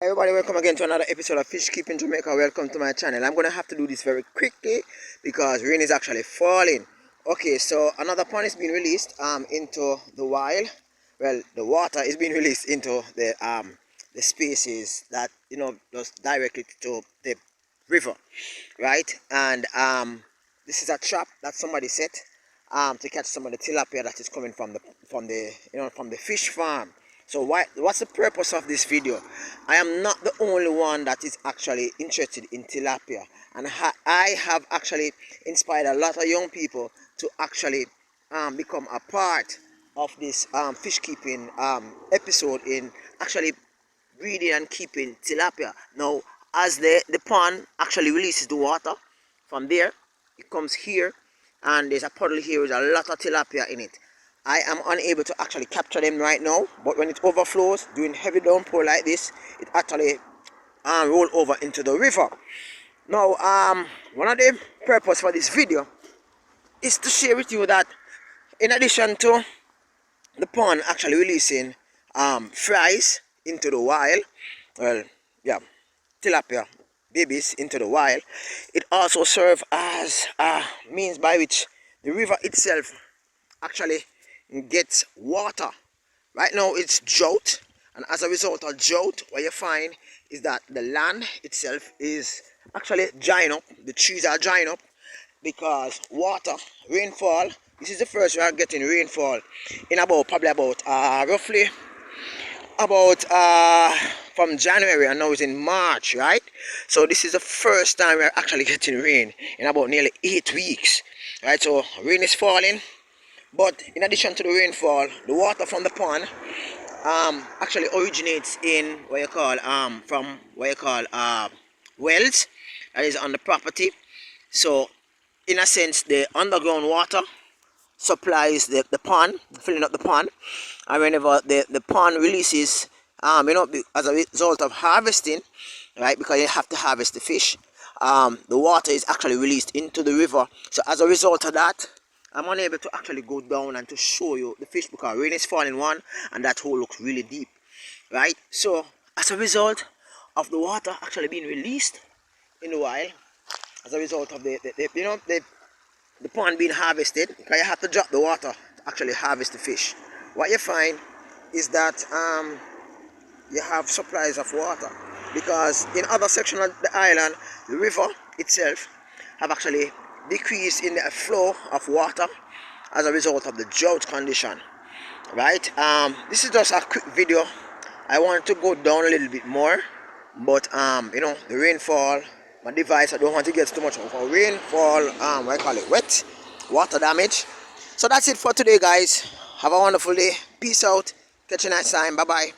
Everybody, welcome again to another episode of Fish Keeping Jamaica. Welcome to my channel. I'm going to have to do this very quickly because rain is actually falling. Okay, so another pond is being released into the wild. Well, the water is being released into the spaces that goes directly to the river, right? And this is a trap that somebody set to catch some of the tilapia that is coming from the fish farm. So what's the purpose of this video? I am not the only one that is actually interested in tilapia, and I have actually inspired a lot of young people to actually become a part of this fish keeping episode in actually breeding and keeping tilapia. Now, as the pond actually releases the water from there, it comes here, and there's a puddle here with a lot of tilapia in it. I am unable to actually capture them right now, but when it overflows during heavy downpour like this, it actually roll over into the river. Now, one of the purpose for this video is to share with you that in addition to the pond actually releasing fries into the wild, well, yeah, tilapia babies into the wild, it also serves as a means by which the river itself actually gets water. Right now it's drought, and as a result of drought, what you find is that the land itself is actually drying up. The trees are drying up because water, rainfall. This is the first we are getting rainfall in roughly about from January, and now it's in March, right? So this is the first time we're actually getting rain in about nearly 8 weeks, right? So rain is falling. But in addition to the rainfall, the water from the pond actually originates in what you call wells that is on the property. So in a sense, the underground water supplies the pond, filling up the pond, and whenever the pond releases, as a result of harvesting, right? Because you have to harvest the fish, the water is actually released into the river. So as a result of that, I'm unable to actually go down and to show you the fish because rain is falling one, and that hole looks really deep, right? So as a result of the water actually being released in the wild, as a result of the pond being harvested, because you have to drop the water to actually harvest the fish, what you find is that you have supplies of water, because in other sections of the island, the river itself have actually decrease in the flow of water as a result of the drought condition, right? This is just a quick video. I want to go down a little bit more, but the rainfall, my device, I don't want to get too much of a rainfall, wet water damage. So that's it for today, guys. Have a wonderful day. Peace out. Catch you next time. Bye bye.